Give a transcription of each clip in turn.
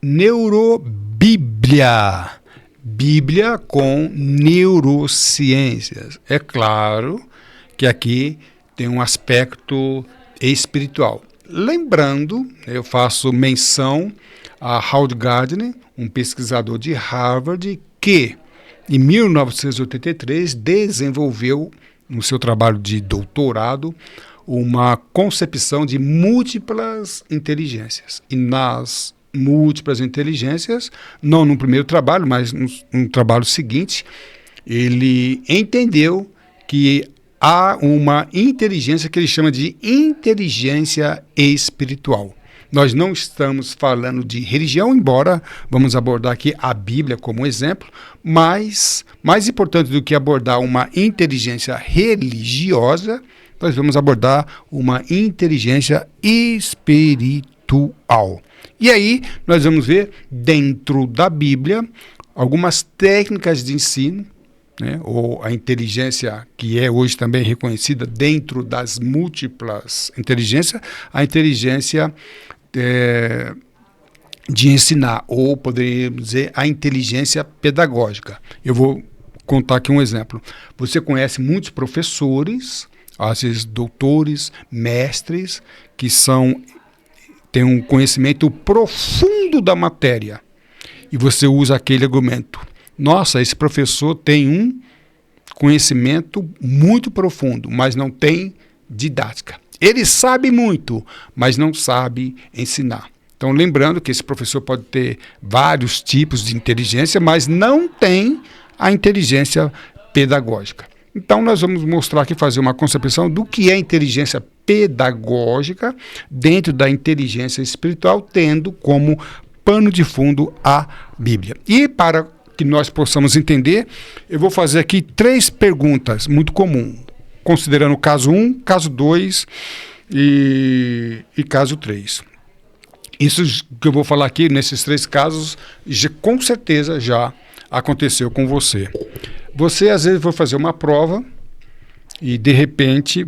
Neurobíblia. Bíblia com neurociências. É claro que aqui tem um aspecto espiritual. Lembrando, eu faço menção a Howard Gardner, um pesquisador de Harvard, que em 1983 desenvolveu, no seu trabalho de doutorado, uma concepção de múltiplas inteligências. E nas múltiplas inteligências, não no primeiro trabalho, mas no trabalho seguinte, ele entendeu que há uma inteligência que ele chama de inteligência espiritual. Nós não estamos falando de religião, embora vamos abordar aqui a Bíblia como exemplo, mas mais importante do que abordar uma inteligência religiosa, nós vamos abordar uma inteligência espiritual. E aí nós vamos ver dentro da Bíblia algumas técnicas de ensino, né, ou a inteligência que é hoje também reconhecida dentro das múltiplas inteligências, a inteligência de ensinar, ou poderíamos dizer a inteligência pedagógica. Eu vou contar aqui um exemplo. Você conhece muitos professores, às vezes doutores, mestres, que têm um conhecimento profundo da matéria. E você usa aquele argumento. Nossa, esse professor tem um conhecimento muito profundo, mas não tem didática. Ele sabe muito, mas não sabe ensinar. Então, lembrando que esse professor pode ter vários tipos de inteligência, mas não tem a inteligência pedagógica. Então, nós vamos mostrar aqui, fazer uma concepção do que é inteligência pedagógica dentro da inteligência espiritual, tendo como pano de fundo a Bíblia. E para que nós possamos entender, eu vou fazer aqui 3 perguntas muito comuns, considerando o caso 1, caso 2 e caso 3. Isso que eu vou falar aqui, nesses 3 casos, com certeza já aconteceu com você. Você, às vezes, vai fazer uma prova e, de repente,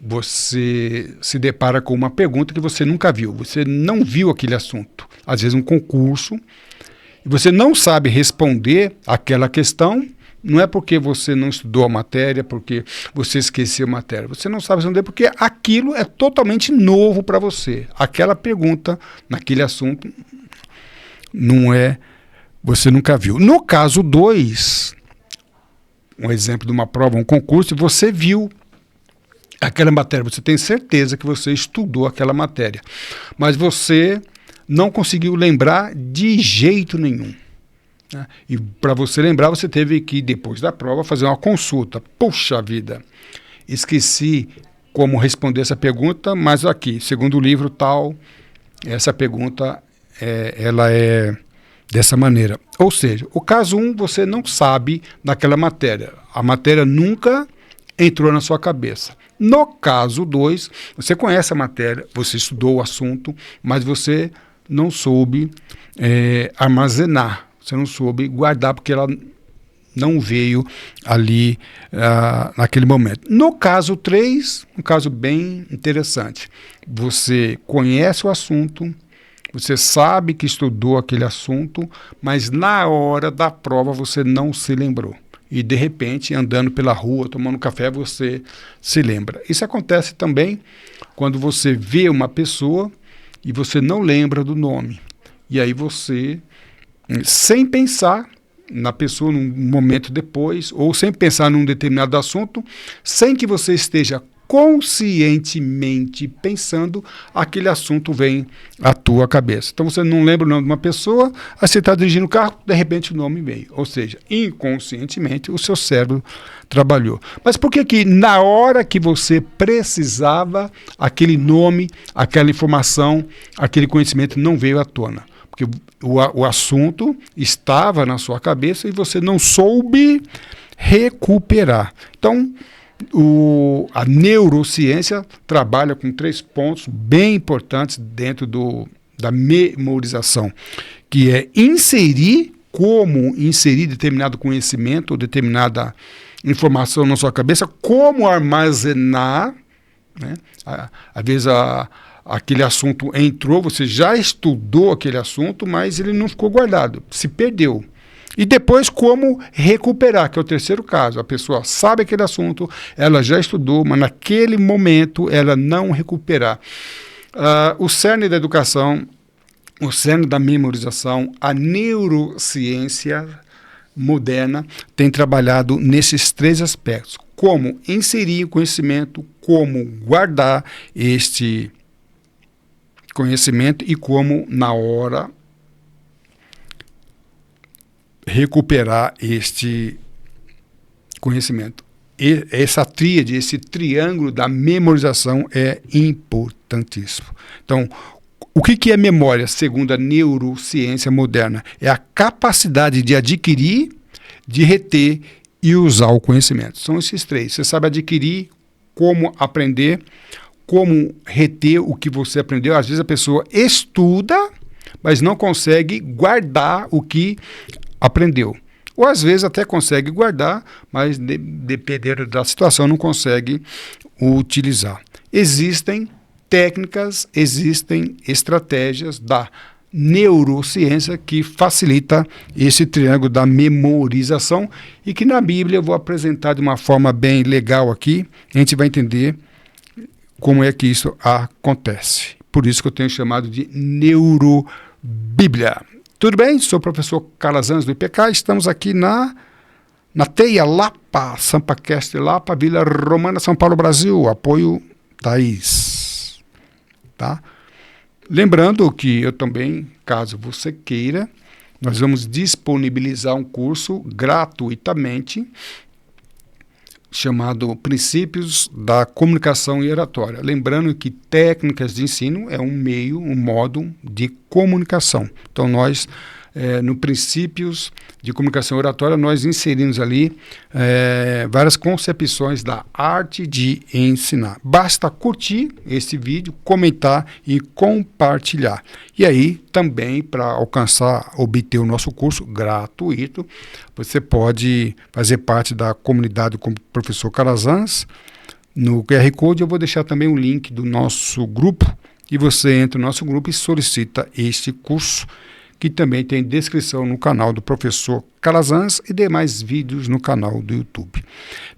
você se depara com uma pergunta que você nunca viu. Você não viu aquele assunto. Às vezes, um concurso, e você não sabe responder aquela questão. Não é porque você não estudou a matéria, porque você esqueceu a matéria. Você não sabe responder porque aquilo é totalmente novo para você. Aquela pergunta, naquele assunto, você nunca viu. No caso 2, um exemplo de uma prova, um concurso, você viu aquela matéria, você tem certeza que você estudou aquela matéria, mas você não conseguiu lembrar de jeito nenhum. E para você lembrar, você teve que, depois da prova, fazer uma consulta. Puxa vida, esqueci como responder essa pergunta, mas aqui, segundo o livro tal, essa pergunta ela é dessa maneira. Ou seja, o caso 1, você não sabe daquela matéria. A matéria nunca entrou na sua cabeça. No caso 2, você conhece a matéria, você estudou o assunto, mas você não soube armazenar. Você não soube guardar porque ela não veio ali naquele momento. No caso 3, um caso bem interessante. Você conhece o assunto, você sabe que estudou aquele assunto, mas na hora da prova você não se lembrou. E, de repente, andando pela rua, tomando café, você se lembra. Isso acontece também quando você vê uma pessoa e você não lembra do nome. E aí você, sem pensar na pessoa num momento depois, ou sem pensar num determinado assunto, sem que você esteja conscientemente pensando, aquele assunto vem à tua cabeça. Então você não lembra o nome de uma pessoa, aí você está dirigindo o carro, de repente o nome veio. Ou seja, inconscientemente o seu cérebro trabalhou. Mas por que que na hora que você precisava, aquele nome, aquela informação, aquele conhecimento não veio à tona? Porque o assunto estava na sua cabeça e você não soube recuperar. Então, a neurociência trabalha com 3 pontos bem importantes dentro da memorização, que é como inserir determinado conhecimento ou determinada informação na sua cabeça, como armazenar, né? Às vezes aquele assunto entrou, você já estudou aquele assunto, mas ele não ficou guardado, se perdeu. E depois como recuperar, que é o terceiro caso. A pessoa sabe aquele assunto, ela já estudou, mas naquele momento ela não recuperar. O cerne da educação, o cerne da memorização, a neurociência moderna tem trabalhado nesses três aspectos. Como inserir o conhecimento, como guardar este conhecimento e como, na hora, recuperar este conhecimento. E essa tríade, esse triângulo da memorização é importantíssimo. Então, o que é memória, segundo a neurociência moderna? É a capacidade de adquirir, de reter e usar o conhecimento. São esses três. Você sabe adquirir, como aprender, como reter o que você aprendeu. Às vezes a pessoa estuda, mas não consegue guardar o que aprendeu. Ou às vezes até consegue guardar, mas dependendo da situação não consegue utilizar. Existem técnicas, existem estratégias da neurociência que facilita esse triângulo da memorização e que na Bíblia eu vou apresentar de uma forma bem legal aqui. A gente vai entender como é que isso acontece. Por isso que eu tenho chamado de Neurobíblia. Tudo bem? Sou o professor Calazans do IPK. Estamos aqui na Teia Lapa, Sampacast Lapa, Vila Romana, São Paulo, Brasil. Apoio Thaís. Tá? Lembrando que eu também, caso você queira, nós vamos disponibilizar um curso gratuitamente chamado Princípios da Comunicação e Oratória. Lembrando que técnicas de ensino é um meio, um modo de comunicação. Então, nós, no Princípios de Comunicação e Oratória, nós inserimos ali várias concepções da arte de ensinar. Basta curtir esse vídeo, comentar e compartilhar. E aí, também, para obter o nosso curso gratuito, você pode fazer parte da comunidade com o professor Calazans. No QR Code eu vou deixar também o link do nosso grupo e você entra no nosso grupo e solicita este curso, que também tem descrição no canal do professor Calazans e demais vídeos no canal do YouTube.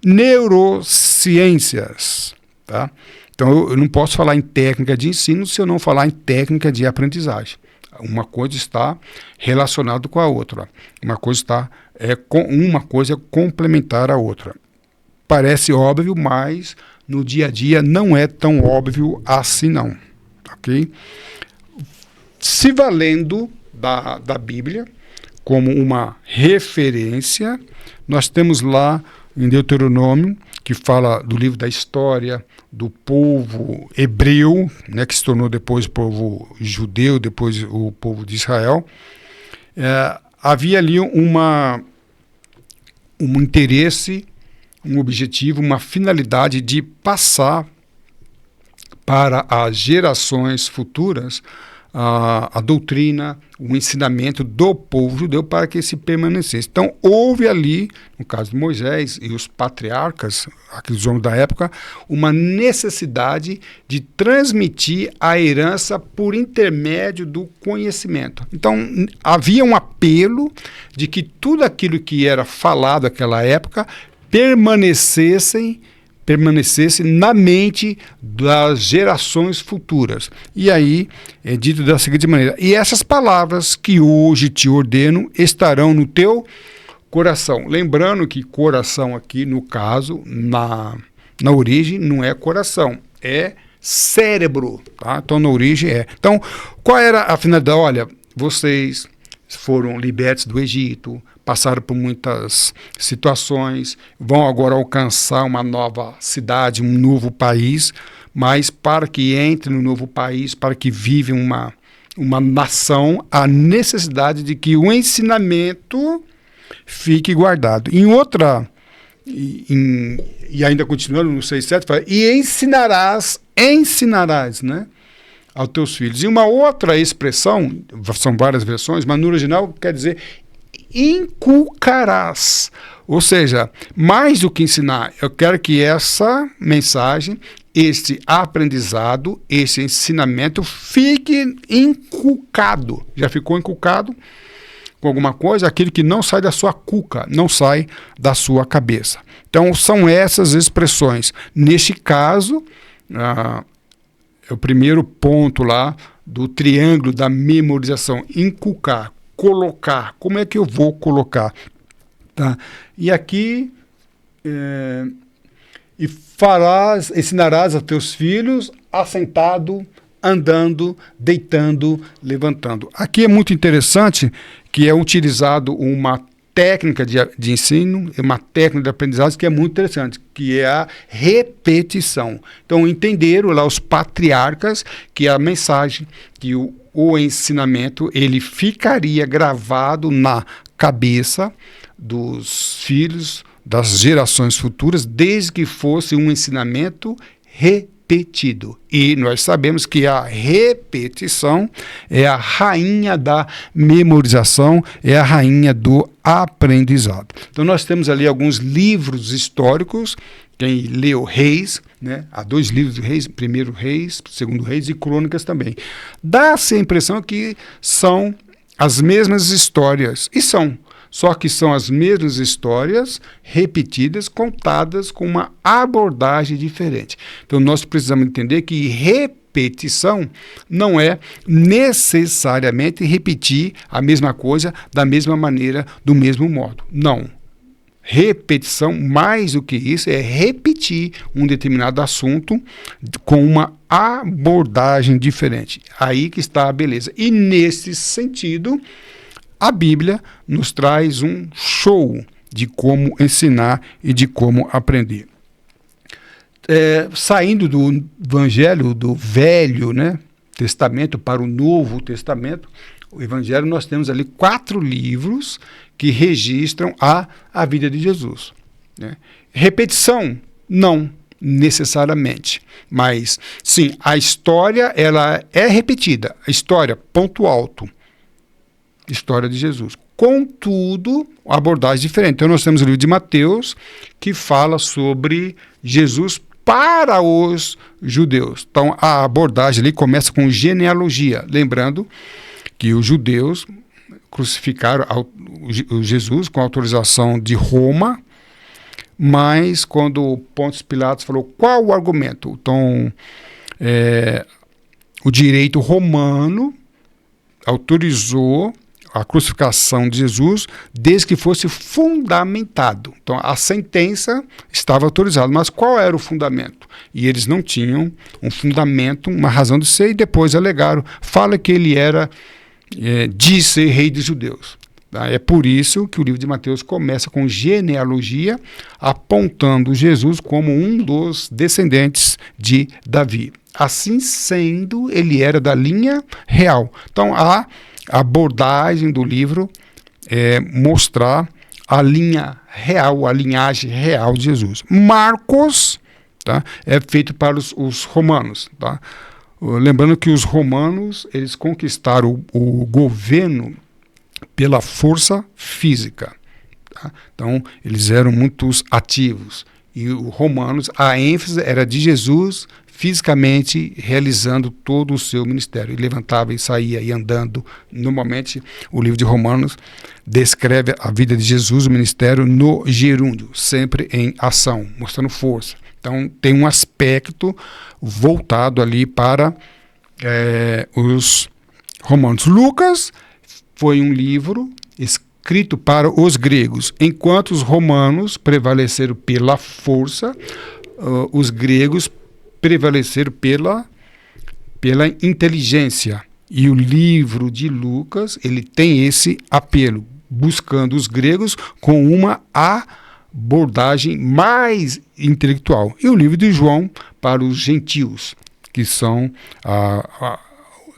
Neurociências, tá? Então eu não posso falar em técnica de ensino se eu não falar em técnica de aprendizagem. Uma coisa está relacionada com a outra. Uma coisa complementar à outra. Parece óbvio, mas no dia a dia não é tão óbvio assim não. Ok? Se valendo da Bíblia como uma referência, nós temos lá em Deuteronômio, que fala do livro da história do povo hebreu, né, que se tornou depois o povo judeu, depois o povo de Israel. Havia ali um interesse, um objetivo, uma finalidade de passar para as gerações futuras a doutrina, o ensinamento do povo judeu para que se permanecesse. Então, houve ali, no caso de Moisés e os patriarcas, aqueles homens da época, uma necessidade de transmitir a herança por intermédio do conhecimento. Então, havia um apelo de que tudo aquilo que era falado naquela época permanecesse na mente das gerações futuras. E aí é dito da seguinte maneira: e essas palavras que hoje te ordeno estarão no teu coração. Lembrando que coração aqui, no caso, na origem, não é coração, é cérebro. Tá? Então, na origem é. Então, qual era a finalidade? Olha, vocês foram libertos do Egito, passaram por muitas situações, vão agora alcançar uma nova cidade, um novo país, mas para que entre no novo país, para que vive uma nação, há necessidade de que o ensinamento fique guardado. E ainda continuando no 6,7, fala, e ensinarás, né, aos teus filhos. E uma outra expressão, são várias versões, mas no original quer dizer inculcarás. Ou seja, mais do que ensinar, eu quero que essa mensagem, este aprendizado, esse ensinamento fique inculcado. Já ficou inculcado com alguma coisa? Aquilo que não sai da sua cuca, não sai da sua cabeça. Então, são essas expressões. Neste caso, é o primeiro ponto lá do triângulo da memorização. Inculcar, colocar. Como é que eu vou colocar? Tá? E aqui, ensinarás a teus filhos assentado, andando, deitando, levantando. Aqui é muito interessante que é utilizado uma técnica de ensino, uma técnica de aprendizagem que é muito interessante, que é a repetição. Então, entenderam lá os patriarcas que a mensagem, que o ensinamento, ele ficaria gravado na cabeça dos filhos, das gerações futuras, desde que fosse um ensinamento repetido. E nós sabemos que a repetição é a rainha da memorização, é a rainha do aprendizado. Então nós temos ali alguns livros históricos. Quem leu Reis, né? Há 2 livros de Reis, primeiro Reis, segundo Reis e Crônicas também. Dá-se a impressão que são as mesmas histórias, e são. Só que são as mesmas histórias repetidas, contadas com uma abordagem diferente. Então nós precisamos entender que repetição não é necessariamente repetir a mesma coisa da mesma maneira, do mesmo modo. Não. Repetição, mais do que isso, é repetir um determinado assunto com uma abordagem diferente. Aí que está a beleza. E nesse sentido, a Bíblia nos traz um show de como ensinar e de como aprender. Saindo do Evangelho, do Velho, né, Testamento para o Novo Testamento, o Evangelho, nós temos ali 4 livros que registram a vida de Jesus. Né? Repetição? Não necessariamente. Mas, sim, a história ela é repetida. A história, ponto alto. História de Jesus. Contudo, abordagem diferente. Então nós temos o livro de Mateus, que fala sobre Jesus para os judeus. Então a abordagem ali começa com genealogia, lembrando que os judeus crucificaram o Jesus com autorização de Roma, mas quando Pôncio Pilatos falou qual o argumento, então o direito romano autorizou a crucificação de Jesus desde que fosse fundamentado. Então, a sentença estava autorizada, mas qual era o fundamento? E eles não tinham um fundamento, uma razão de ser, e depois alegaram, fala que ele era de ser rei dos judeus. Tá? É por isso que o livro de Mateus começa com genealogia, apontando Jesus como um dos descendentes de Davi. Assim sendo, ele era da linha real. Então, a abordagem do livro é mostrar a linha real, a linhagem real de Jesus. Marcos, tá, é feito para os romanos. Tá? Lembrando que os romanos eles conquistaram o governo pela força física. Tá? Então, eles eram muito ativos. E os romanos, a ênfase era de Jesus fisicamente realizando todo o seu ministério. Ele levantava e saía e andando. Normalmente, o livro de Romanos descreve a vida de Jesus, o ministério, no gerúndio, sempre em ação, mostrando força. Então, tem um aspecto voltado ali para os romanos. Lucas foi um livro escrito para os gregos. Enquanto os romanos prevaleceram pela força, os gregos prevaleceram pela inteligência. E o livro de Lucas, ele tem esse apelo, buscando os gregos com uma abordagem mais intelectual. E o livro de João para os gentios, que são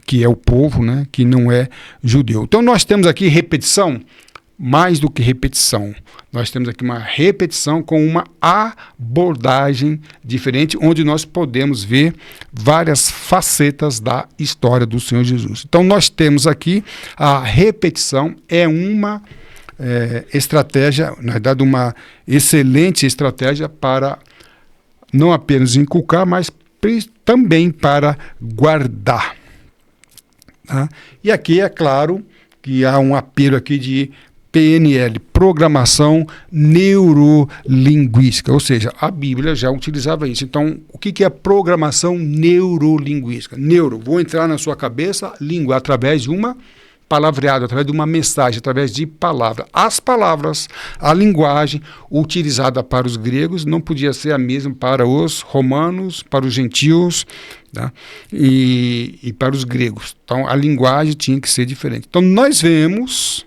que é o povo, né, que não é judeu. Então nós temos aqui repetição, mais do que repetição. Nós temos aqui uma repetição com uma abordagem diferente, onde nós podemos ver várias facetas da história do Senhor Jesus. Então nós temos aqui a repetição, é uma estratégia, na verdade, uma excelente estratégia para não apenas inculcar, mas também para guardar. Tá? E aqui é claro que há um apelo aqui de PNL, Programação Neurolinguística, ou seja, a Bíblia já utilizava isso. Então, o que é programação neurolinguística? Neuro, vou entrar na sua cabeça, língua, através de uma palavreado, através de uma mensagem, através de palavra. As palavras, a linguagem utilizada para os gregos não podia ser a mesma para os romanos, para os gentios, tá? e para os gregos. Então, a linguagem tinha que ser diferente. Então, nós vemos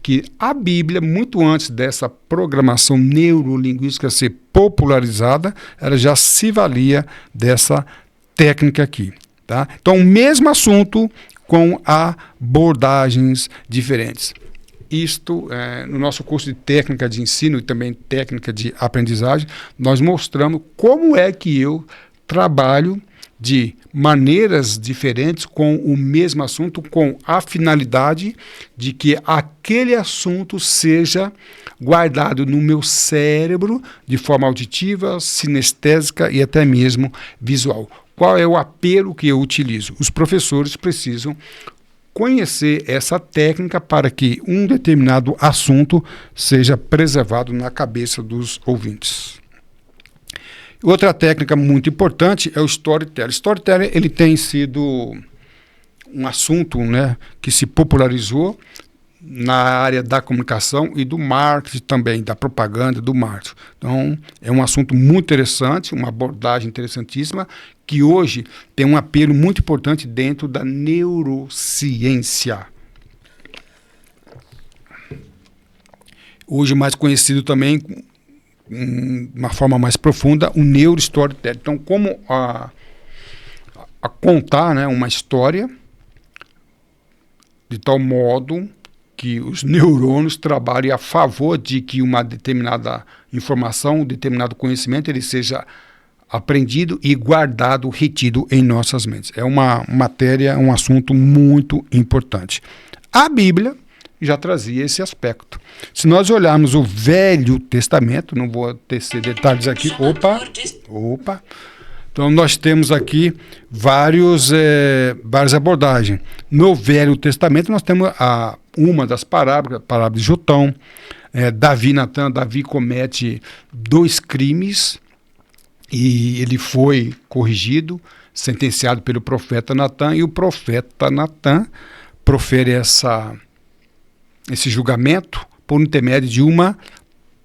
que a Bíblia, muito antes dessa programação neurolinguística ser popularizada, ela já se valia dessa técnica aqui. Tá? Então, o mesmo assunto com abordagens diferentes. Isto, no nosso curso de técnica de ensino e também técnica de aprendizagem, nós mostramos como é que eu trabalho de maneiras diferentes com o mesmo assunto, com a finalidade de que aquele assunto seja guardado no meu cérebro de forma auditiva, sinestésica e até mesmo visual. Qual é o apelo que eu utilizo? Os professores precisam conhecer essa técnica para que um determinado assunto seja preservado na cabeça dos ouvintes. Outra técnica muito importante é o storytelling. Storytelling ele tem sido um assunto, né, que se popularizou na área da comunicação e do marketing também, da propaganda, do marketing. Então, é um assunto muito interessante, uma abordagem interessantíssima, que hoje tem um apelo muito importante dentro da neurociência. Hoje mais conhecido também, de uma forma mais profunda, o neurostorytelling. Então, como a contar, né, uma história de tal modo que os neurônios trabalhem a favor de que uma determinada informação, um determinado conhecimento, ele seja aprendido e guardado, retido em nossas mentes. É uma matéria, um assunto muito importante. A Bíblia já trazia esse aspecto. Se nós olharmos o Velho Testamento, não vou tecer detalhes aqui, opa. Então nós temos aqui várias abordagens. No Velho Testamento nós temos uma das parábolas de Jotão, Davi e Natã. Davi comete 2 crimes e ele foi corrigido, sentenciado pelo profeta Natã, e o profeta Natã profere esse julgamento por intermédio de uma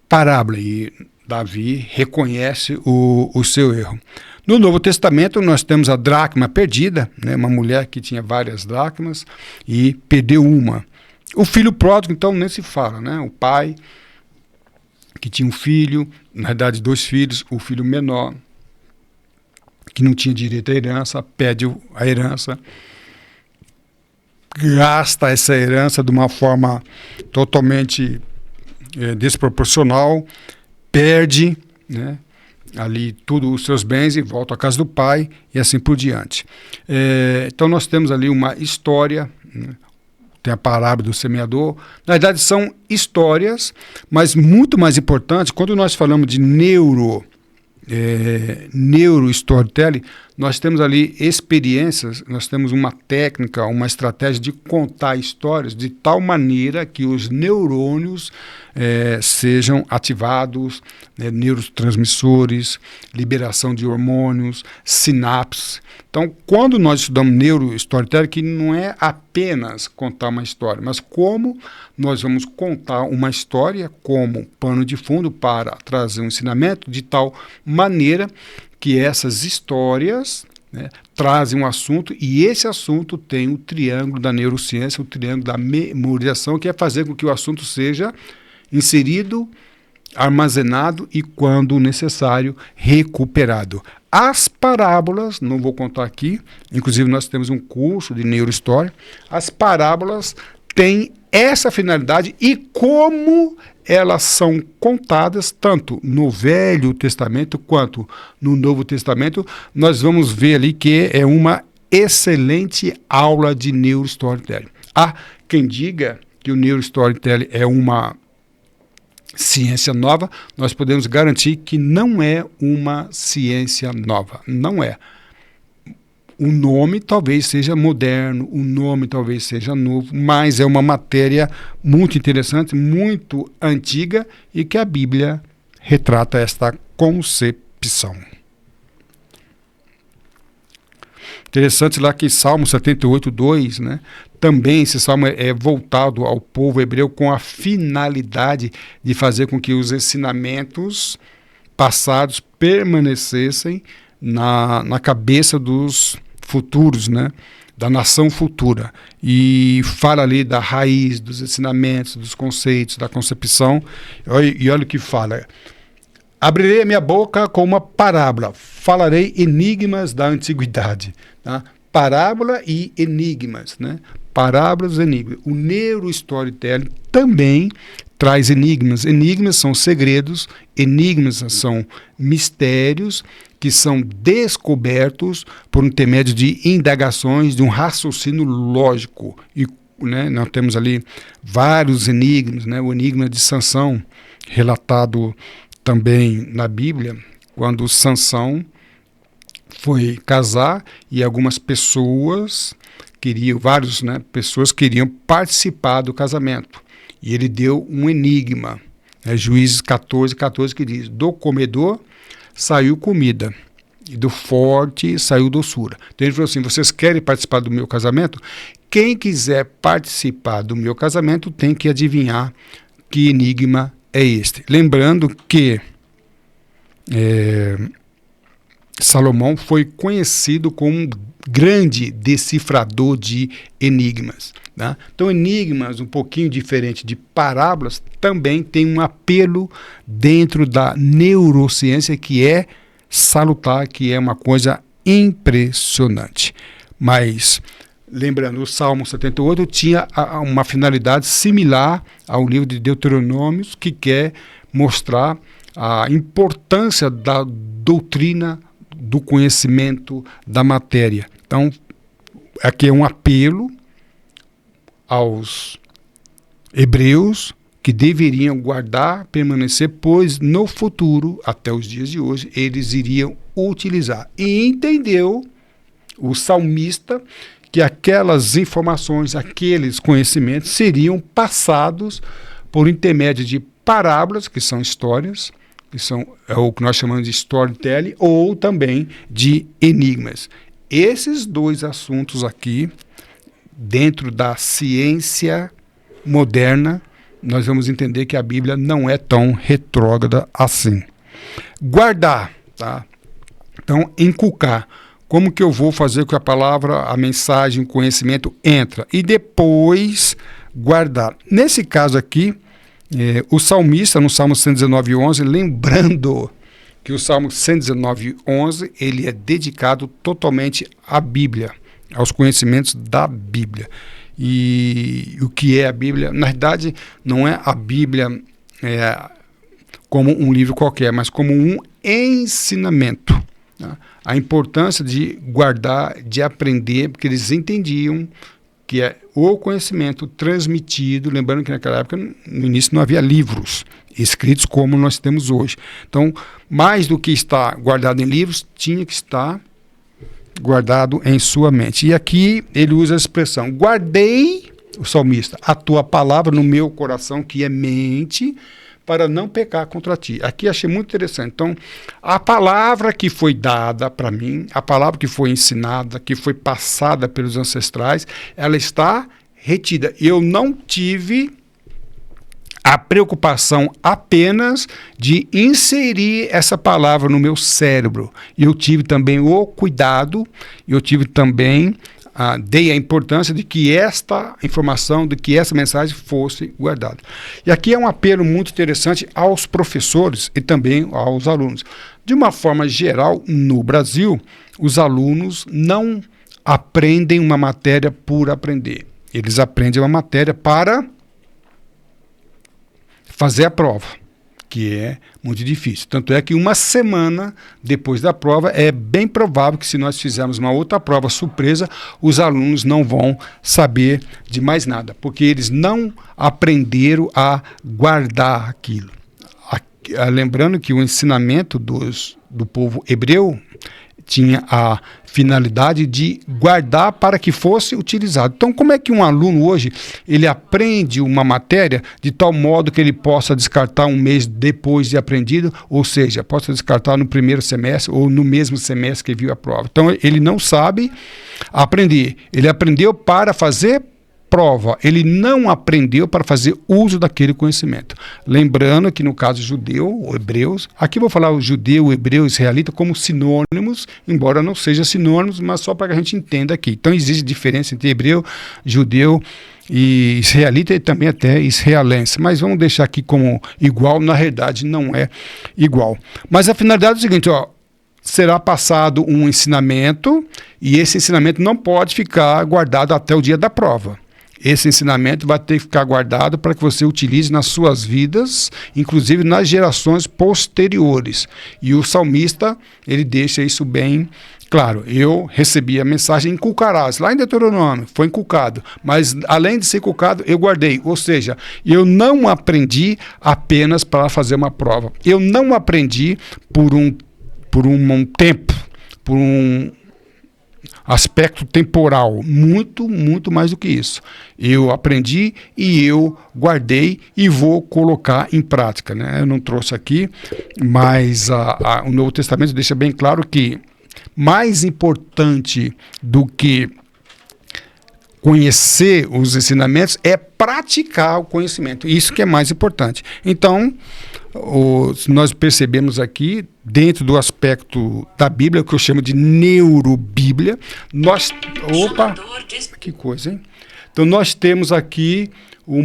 parábola, e Davi reconhece o seu erro. No Novo Testamento nós temos a dracma perdida, né, uma mulher que tinha várias dracmas e perdeu uma. O filho pródigo, então, nem se fala, né? O pai que tinha um filho, na verdade 2 filhos, o filho menor, que não tinha direito à herança, pede a herança, gasta essa herança de uma forma totalmente desproporcional, perde, né, ali todos os seus bens e volta à casa do pai e assim por diante. Então nós temos ali uma história, né, tem a parábola do semeador. Na verdade são histórias, mas muito mais importante, quando nós falamos de neurostorytelling, nós temos ali experiências, nós temos uma técnica, uma estratégia de contar histórias de tal maneira que os neurônios sejam ativados, neurotransmissores, liberação de hormônios, sinapses. Então, quando nós estudamos neurostorytelling, que não é apenas contar uma história, mas como nós vamos contar uma história como pano de fundo para trazer um ensinamento de tal maneira que essas histórias, né, trazem um assunto, e esse assunto tem o triângulo da neurociência, o triângulo da memorização, que é fazer com que o assunto seja inserido, armazenado e, quando necessário, recuperado. As parábolas, não vou contar aqui, inclusive nós temos um curso de neurohistória, as parábolas têm essa finalidade, e como elas são contadas tanto no Velho Testamento quanto no Novo Testamento, nós vamos ver ali que é uma excelente aula de neurostorytelling. Há quem diga que o neurostorytelling é uma ciência nova, nós podemos garantir que não é uma ciência nova. Não é. O nome talvez seja moderno, o nome talvez seja novo, mas é uma matéria muito interessante, muito antiga e que a Bíblia retrata esta concepção. Interessante lá que Salmo 78:2, né? Também esse salmo é voltado ao povo hebreu com a finalidade de fazer com que os ensinamentos passados permanecessem na cabeça dos futuros, né? Da nação futura. E fala ali da raiz, dos ensinamentos, dos conceitos, da concepção. E olha o que fala. Abrirei a minha boca com uma parábola, falarei enigmas da antiguidade. Tá? Parábola e enigmas, né? Parábolas e enigmas. O neurostorytelling também traz enigmas. Enigmas são segredos, enigmas são mistérios que são descobertos por intermédio de indagações, de um raciocínio lógico. E, né, nós temos ali vários enigmas, né? O enigma de Sansão, relatado também na Bíblia, quando Sansão foi casar e algumas pessoas pessoas queriam participar do casamento. E ele deu um enigma. Juízes 14:14 que diz: do comedor saiu comida, e do forte saiu doçura. Então ele falou assim: vocês querem participar do meu casamento? Quem quiser participar do meu casamento tem que adivinhar que enigma é este. Lembrando que Salomão foi conhecido como um grande decifrador de enigmas. Tá? Então, enigmas um pouquinho diferente de parábolas também tem um apelo dentro da neurociência que é salutar, que é uma coisa impressionante. Mas, lembrando, o Salmo 78 tinha uma finalidade similar ao livro de Deuteronômios, que quer mostrar a importância da doutrina, do conhecimento da matéria. Então, aqui é um apelo aos hebreus que deveriam guardar, permanecer, pois no futuro, até os dias de hoje, eles iriam utilizar. E entendeu o salmista que aquelas informações, aqueles conhecimentos seriam passados por intermédio de parábolas, que são histórias, que é o que nós chamamos de storytelling, ou também de enigmas. Esses dois assuntos aqui, dentro da ciência moderna, nós vamos entender que a Bíblia não é tão retrógrada assim. Guardar, tá? Então, inculcar. Como que eu vou fazer com que a palavra, a mensagem, o conhecimento entra? E depois guardar. Nesse caso aqui, o salmista, no Salmo 119:11, lembrando que o Salmo 119:11, ele é dedicado totalmente à Bíblia, aos conhecimentos da Bíblia. E o que é a Bíblia? Na verdade, não é a Bíblia como um livro qualquer, mas como um ensinamento. Tá? A importância de guardar, de aprender, porque eles entendiam que é o conhecimento transmitido, lembrando que naquela época, no início, não havia livros escritos como nós temos hoje. Então, mais do que estar guardado em livros, tinha que estar guardado em sua mente. E aqui ele usa a expressão: guardei, o salmista, a tua palavra no meu coração, que é mente, para não pecar contra ti. Aqui achei muito interessante. Então, a palavra que foi dada para mim, a palavra que foi ensinada, que foi passada pelos ancestrais, ela está retida. Eu não tive a preocupação apenas de inserir essa palavra no meu cérebro. Eu tive também o cuidado, eu tive também dei a importância de que esta informação, de que essa mensagem fosse guardada. E aqui é um apelo muito interessante aos professores e também aos alunos. De uma forma geral, no Brasil, os alunos não aprendem uma matéria por aprender. Eles aprendem uma matéria para fazer a prova. que é muito difícil. Tanto é que uma semana depois da prova, é bem provável que se nós fizermos uma outra prova surpresa, os alunos não vão saber de mais nada, porque eles não aprenderam a guardar aquilo. Lembrando que o ensinamento do povo hebreu tinha a finalidade de guardar para que fosse utilizado. Então, como é que um aluno hoje, ele aprende uma matéria de tal modo que ele possa descartar um mês depois de aprendido, ou seja, possa descartar no primeiro semestre ou no mesmo semestre que viu a prova. Então, ele não sabe aprender. Ele aprendeu para fazer prova, ele não aprendeu para fazer uso daquele conhecimento. Lembrando que no caso judeu ou hebreus, aqui vou falar o judeu, o hebreu, o israelita como sinônimos, embora não sejam sinônimos, mas só para que a gente entenda aqui. Então existe diferença entre hebreu, judeu e israelita e também até israelense, mas vamos deixar aqui como igual, na realidade não é igual. Mas a finalidade é o seguinte, será passado um ensinamento e esse ensinamento não pode ficar guardado até o dia da prova. Esse ensinamento vai ter que ficar guardado para que você utilize nas suas vidas, inclusive nas gerações posteriores. E o salmista, ele deixa isso bem claro. Eu recebi a mensagem, inculcarás, lá em Deuteronômio, foi inculcado. Mas além de ser inculcado, eu guardei. Ou seja, eu não aprendi apenas para fazer uma prova. Eu não aprendi por um tempo, por um aspecto temporal, muito mais do que isso. Eu aprendi e eu guardei e vou colocar em prática, né? Eu não trouxe aqui, mas o Novo Testamento deixa bem claro que mais importante do que conhecer os ensinamentos é praticar o conhecimento. Isso que é mais importante. Então, nós percebemos aqui, dentro do aspecto da Bíblia, que eu chamo de neurobíblia, opa, que coisa, hein? Então, nós temos aqui o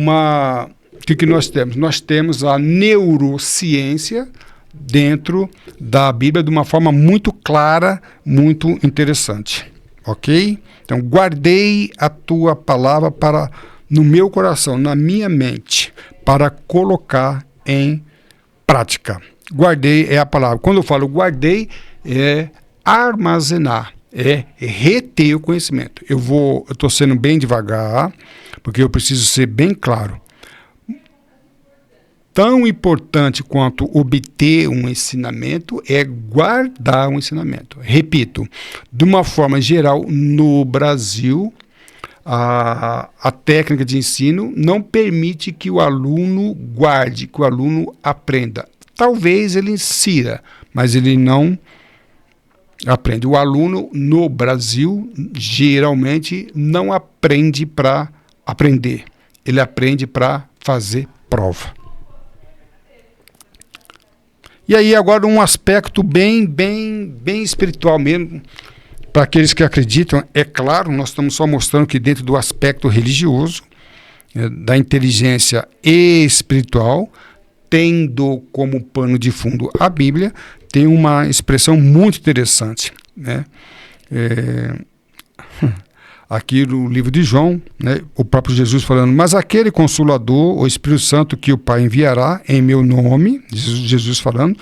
que nós temos? Nós temos a neurociência dentro da Bíblia de uma forma muito clara, muito interessante. Ok? Então, guardei a tua palavra no meu coração, na minha mente, para colocar em prática. Guardei é a palavra. Quando eu falo guardei, é armazenar, é reter o conhecimento. Eu estou sendo bem devagar, porque eu preciso ser bem claro. Tão importante quanto obter um ensinamento é guardar um ensinamento. Repito, de uma forma geral, no Brasil, a técnica de ensino não permite que o aluno guarde, que o aluno aprenda. Talvez ele insira, mas ele não aprende. O aluno no Brasil, geralmente, não aprende para aprender. Ele aprende para fazer prova. E aí agora um aspecto bem espiritual mesmo, para aqueles que acreditam, é claro, nós estamos só mostrando que dentro do aspecto religioso, da inteligência espiritual, tendo como pano de fundo a Bíblia, tem uma expressão muito interessante, né? Aqui no livro de João, né, o próprio Jesus falando, mas aquele Consolador, o Espírito Santo que o Pai enviará em meu nome, Jesus falando,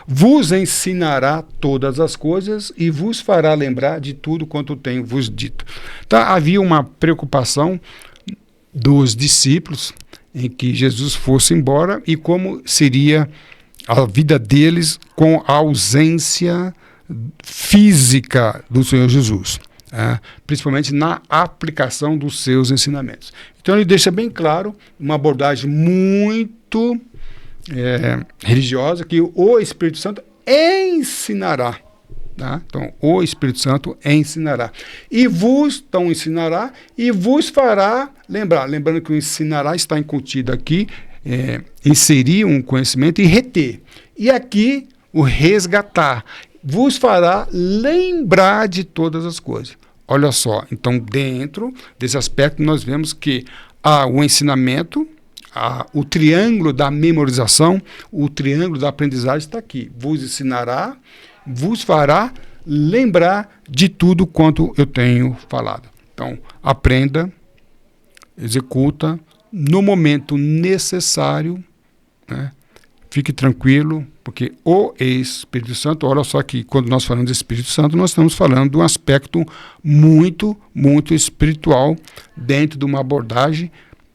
vos ensinará todas as coisas e vos fará lembrar de tudo quanto tenho vos dito. Então, havia uma preocupação dos discípulos em que Jesus fosse embora e como seria a vida deles com a ausência física do Senhor Jesus. Principalmente na aplicação dos seus ensinamentos. Então ele deixa bem claro uma abordagem muito religiosa que o Espírito Santo ensinará. Tá? Então o Espírito Santo ensinará. Então ensinará e vos fará lembrar. Lembrando que o ensinará está incutido aqui, inserir um conhecimento e reter. E aqui o resgatar. Vos fará lembrar de todas as coisas. Olha só, então dentro desse aspecto nós vemos que o ensinamento, o triângulo da memorização, o triângulo da aprendizagem está aqui. Vos ensinará, vos fará lembrar de tudo quanto eu tenho falado. Então, aprenda, executa, no momento necessário, né? fique tranquilo, porque o Espírito Santo, olha só que quando nós falamos de Espírito Santo, nós estamos falando de um aspecto muito, muito espiritual dentro de uma abordagem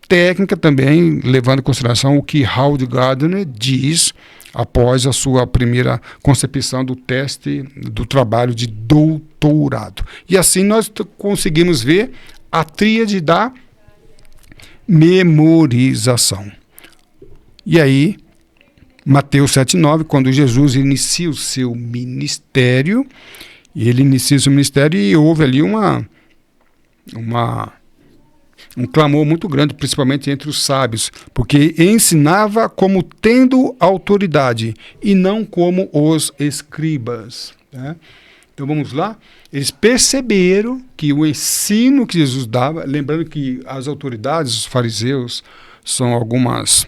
técnica também, levando em consideração o que Howard Gardner diz após a sua primeira concepção do teste do trabalho de doutorado. E assim nós conseguimos ver a tríade da memorização. E aí, Mateus 7,9, quando Jesus inicia o seu ministério, e houve ali um clamor muito grande, principalmente entre os sábios, porque ensinava como tendo autoridade e não como os escribas. Né? Então vamos lá. Eles perceberam que o ensino que Jesus dava, lembrando que as autoridades, os fariseus, são algumas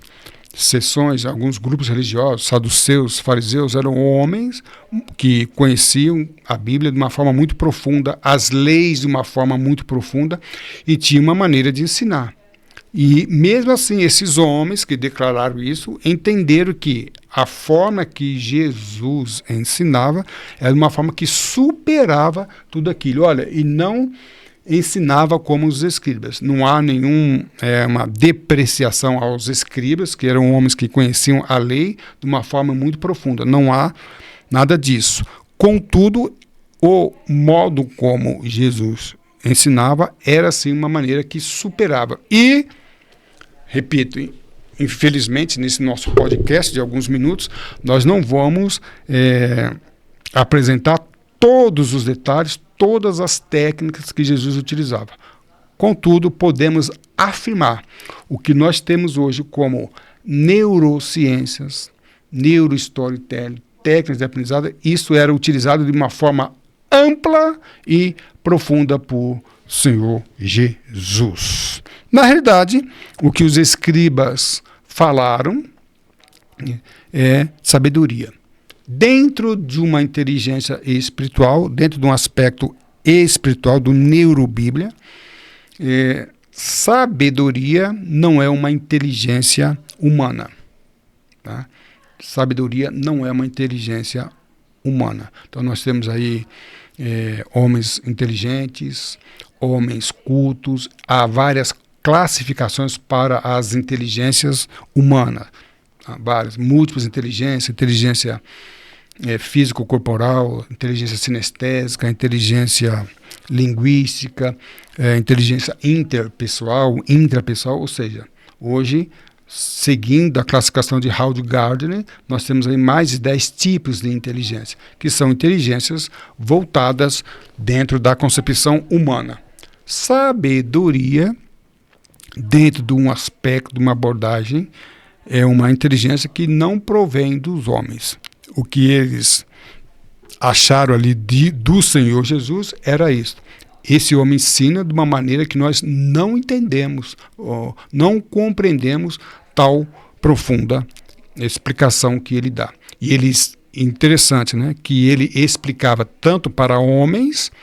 seções, alguns grupos religiosos, saduceus, fariseus, eram homens que conheciam a Bíblia de uma forma muito profunda, as leis de uma forma muito profunda, e tinham uma maneira de ensinar. E mesmo assim, esses homens que declararam isso, entenderam que a forma que Jesus ensinava era uma forma que superava tudo aquilo. Olha, e não ensinava como os escribas. Não há uma depreciação aos escribas, que eram homens que conheciam a lei de uma forma muito profunda. Não há nada disso. Contudo, o modo como Jesus ensinava era, sim, uma maneira que superava. E, repito, infelizmente, nesse nosso podcast de alguns minutos, nós não vamos apresentar todos os detalhes, todas as técnicas que Jesus utilizava. Contudo, podemos afirmar o que nós temos hoje como neurociências, neurostorytelling, técnicas de aprendizado, isso era utilizado de uma forma ampla e profunda por Senhor Jesus. Na realidade, o que os escribas falaram é sabedoria. Dentro de uma inteligência espiritual, dentro de um aspecto espiritual do neurobíblia, sabedoria não é uma inteligência humana. Tá? Sabedoria não é uma inteligência humana. Então nós temos aí homens inteligentes, homens cultos, há várias classificações para as inteligências humanas. Há várias, múltiplas inteligências, inteligência físico-corporal, inteligência sinestésica, inteligência linguística, inteligência interpessoal, intrapessoal, ou seja, hoje, seguindo a classificação de Howard Gardner, nós temos aí mais de 10 tipos de inteligência, que são inteligências voltadas dentro da concepção humana. Sabedoria, dentro de um aspecto, de uma abordagem, é uma inteligência que não provém dos homens. O que eles acharam ali do Senhor Jesus era isso. Esse homem ensina de uma maneira que nós não entendemos, não compreendemos tal profunda explicação que ele dá. E interessante, né, que ele explicava tanto para homens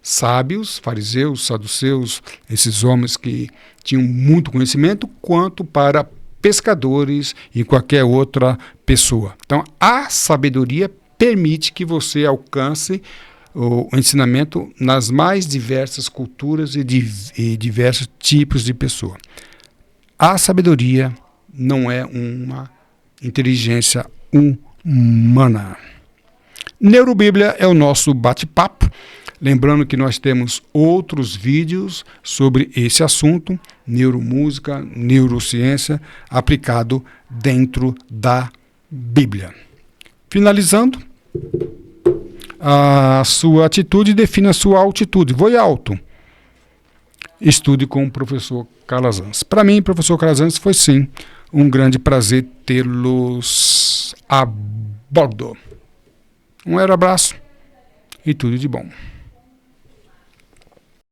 sábios, fariseus, saduceus, esses homens que tinham muito conhecimento, quanto para pescadores e qualquer outra pessoa. Então, a sabedoria permite que você alcance o ensinamento nas mais diversas culturas e diversos tipos de pessoa. A sabedoria não é uma inteligência humana. Neurobíblia é o nosso bate-papo. Lembrando que nós temos outros vídeos sobre esse assunto, neuromúsica, neurociência, aplicado dentro da Bíblia. Finalizando, a sua atitude define a sua altitude. Voe alto. Estude com o professor Calazans. Para mim, professor Calazans, foi sim um grande prazer tê-los a bordo. Um abraço e tudo de bom.